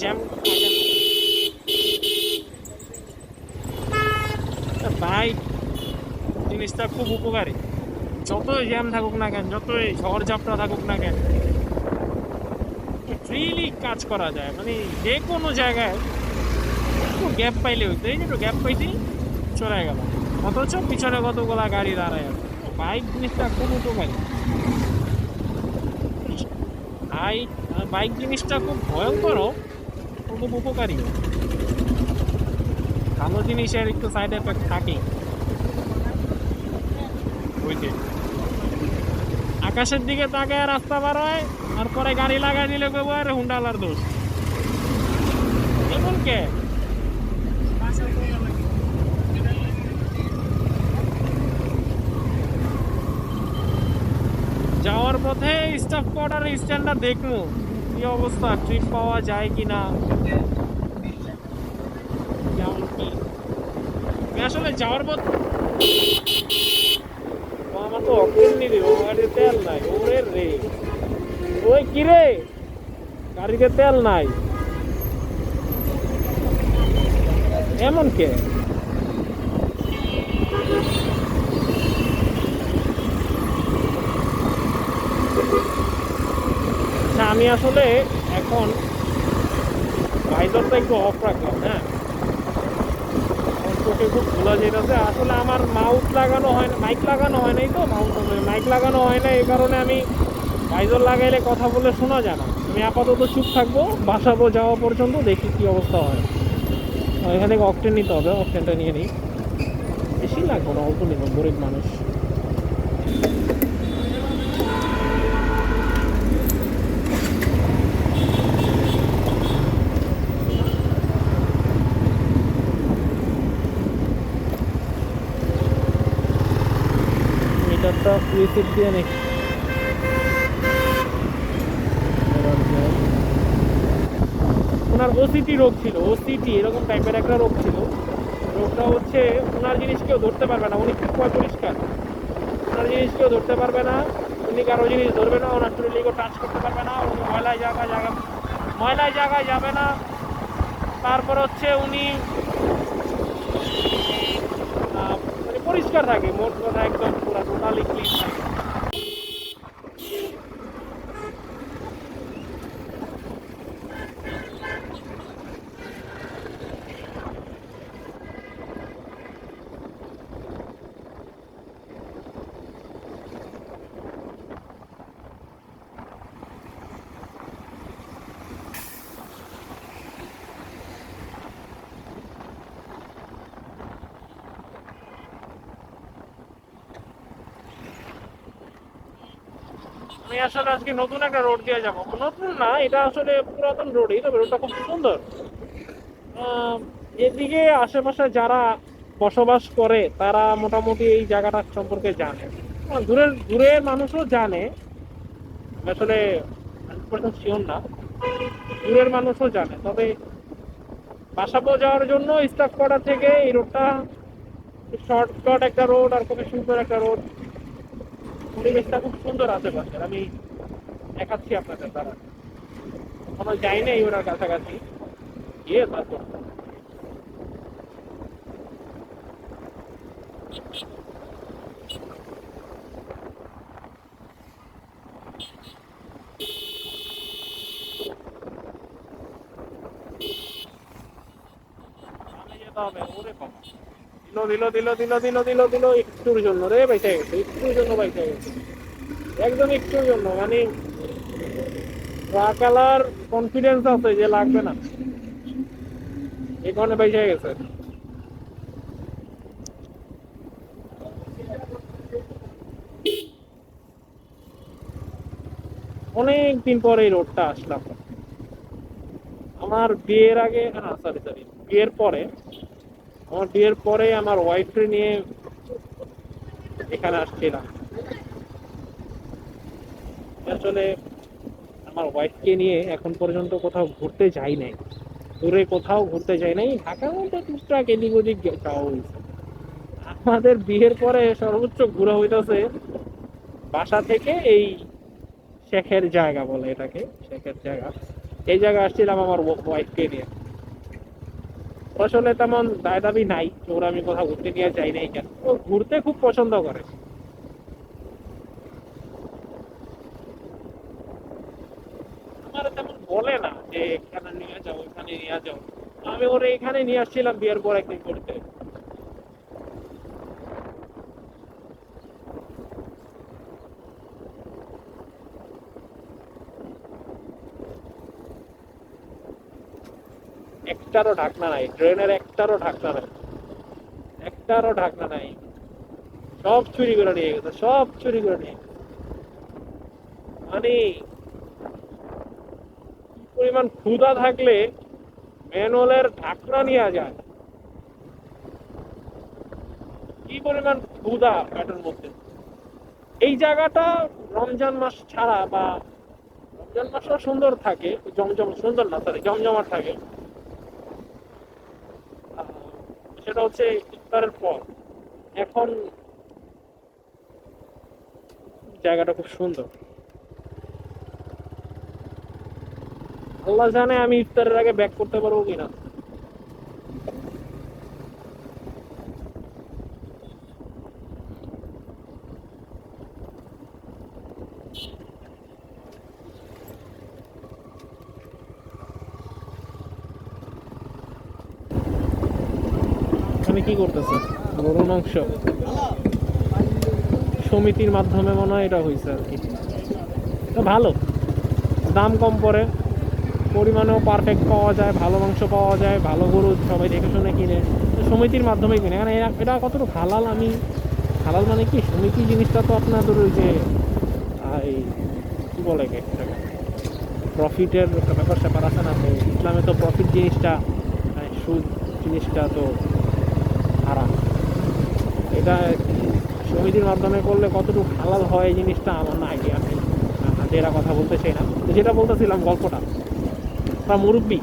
Jam bike জিনিসটা খুব উপকারী। যতই জ্যাম থাকুক না কেন, যতই ঝড় ঝাপটা থাকুক না কেন, ফ্রিলি কাজ করা যায়, মানে যে কোনো জায়গায় একটু গ্যাপ পাইলে হইতো। এই যে একটু গ্যাপ পাইছি, চলে গেল, অথচ পিছনে কতগুলা গাড়ি দাঁড়ায় আছে। বাইক জিনিসটা খুব উপকারী। বাইক বাইক জিনিসটা খুব ভয়ঙ্করও, খুব উপকারী। ভালো জিনিসের একটু সাইড এফেক্ট থাকেই। ওই যে আকাশের দিকে তাকায় রাস্তা পার হয়, আর পরে গাড়ি লাগাই দিলে কেবো আর হুন্ডালার দোষ। এমন কে? যাওয়ার পথে স্টাফ কোয়ার্টার স্ট্যান্ডটা দেখবো কি অবস্থা, ট্রিপ পাওয়া যায় কিনা, কেমন কি। আমি আসলে যাওয়ার পথ, আমার তো অকেল নি রে, ও গাড়িতে তেল নাই। ওরে রে, ওই কি রে, গাড়িতে তেল নাই, এমন কে? আচ্ছা, আমি আসলে এখন ভাইজারটা একটু অফ রাখলাম, হ্যাঁ। আমার চোখে খুব ধুলা যেতেছে। আসলে আমার মাউথ লাগানো হয় না, মাইক লাগানো হয় নাই, তো মাইক লাগানো হয় না, এই কারণে আমি ভাইজার লাগাইলে কথা বলে শোনা যায় না। আমি আপাতত চুপ থাকবো, বাসাবো যাওয়া পর্যন্ত, দেখি কি অবস্থা হয়। এখান থেকে অকটেন নিতে হবে, অকটেনটা নিয়ে নিই। বেশি লাগবে না, অল্প নিব, গরিব মানুষ। মিটারটা রিসিপ্ট দিয়ে নেই। ওনার ওসিটি রোগ ছিল, ওসিটি এরকম টাইপের একটা রোগ ছিল। রোগটা হচ্ছে ওনার জিনিস কেউ ধরতে পারবে না, উনি খুব পরিষ্কার। ওনার জিনিস কেউ ধরতে পারবে না, উনি কারো জিনিস ধরবে না, ওনার শরীরে টাচ করতে পারবে না, উনি ময়লায় জায়গায় যাবে না। তারপর হচ্ছে উনি মানে পরিষ্কার থাকে, মোট কথা একদম পুরো টোটালি ক্লিন থাকে। আমি আসলে আজকে নতুন একটা রোড দিয়ে যাবো, নতুন না, এটা আসলে পুরাতন রোডই, তবে রোডটা খুব সুন্দর। আহ, এদিকে আশেপাশে যারা বসবাস করে তারা মোটামুটি এই জায়গাটা সম্পর্কে জানে। দূরের দূরের মানুষও জানে, আসলে 100% শিওর না, দূরের মানুষও জানে। তবে বাসাবো যাওয়ার জন্য স্টাফ কোয়ার্টার থেকে এই রোডটা শর্টকাট একটা রোড, আর খুবই সুন্দর একটা রোড। পরিবেশটা খুব সুন্দর আশেপাশের, আমি দেখাচ্ছি আপনাদের দ্বারা। কোনো যাই নাই ওনার কাছাকাছি, গিয়ে তারপর সামনে যেতে হবে। ওরে বাবা, দিল দিল দিল দিল দিল দিল দিল, একটুর জন্য রে বাইচা গেছে, একটুর জন্য বাইচা গেছে, একদম একটুর জন্য। মানে ট্রাকালার কনফিডেন্স আছে যে লাগবে না, এই কারণে বাইচা গেছে। অনেক দিন পরে এই রোডটা আসলাম। আমার বিয়ের আগে, না সরি সরি, বিয়ের পরে, আমার বিয়ের পরে আমার ওয়াইফকে নিয়ে এখানে আসছিলাম। আসলে আমার ওয়াইফকে নিয়ে এখন পর্যন্ত কোথাও ঘুরতে যাই নাই, দূরে কোথাও ঘুরতে যাই নাই। ঢাকার মধ্যে টুকটাক এদিক ওদিক যাওয়া হয়েছে। আমাদের বিয়ের পরে সর্বোচ্চ ঘোরা হইতেছে বাসা থেকে এই শেখের জায়গা বলে এটাকে, শেখের জায়গা, এই জায়গায় আসছিলাম আমার ওয়াইফকে নিয়ে। ওর আসলে তেমন দায় দাবি নাই, ওর আমি কোথাও ঘুরতে নিয়ে যাই নাই কেন, ও ঘুরতে খুব পছন্দ করে। আমার তেমন বলে না যে এখানে নিয়ে যাও এখানে নিয়ে যাও, আমি ওরে এখানে নিয়ে আসছিলাম বিয়ের পর একদিন ঘুরতে। একটারও ঢাকনা নাই, ট্রেনের একটারও ঢাকনা নাই, একটারও ঢাকনা নাই। সব চুরি করে নিয়ে গেছে, সব চুরি করে নিয়ে গেছে। মানে কি পরিমাণ ক্ষুধা থাকলে ম্যানুয়ালের ঢাকনা নিয়ে যায়, কি পরিমাণ ক্ষুধা পেটের মধ্যে। এই জায়গাটা রমজান মাস ছাড়া বা রমজান মাসও সুন্দর থাকে, জমজম সুন্দর না, সরি জমজমাট থাকে। আহ, সেটা হচ্ছে ইফতারের পর। এখন জায়গাটা খুব সুন্দর। আল্লাহ জানে আমি ইফতারের আগে ব্যাক করতে পারবো কিনা। মানে কি করতেছে, গরুর মাংস সমিতির মাধ্যমে মনে হয় এটা হয়েছে আর কি। তো ভালো, দাম কম পড়ে, পরিমাণেও পারফেক্ট পাওয়া যায়, ভালো মাংস পাওয়া যায়, ভালো গরু সবাই দেখে শুনে কিনে। তো সমিতির মাধ্যমে কিনে, কারণ এটা কতটুকু হালাল, আমি হালাল মানে কি, সমিতি জিনিসটা তো আপনাদের ওই যে এই কি বলে প্রফিটের একটা ব্যাপার স্যাপার আছে না, তো ইসলামে তো প্রফিট জিনিসটা সুদ জিনিসটা তো হারাম। এটা সমিতির মাধ্যমে করলে কতটুকু হালাল হয় এই জিনিসটা আমার না আইডিয়া নেই, যেটা কথা বলতে চাই না। তো যেটা বলতেছিলাম গল্পটা, তা মুরব্বী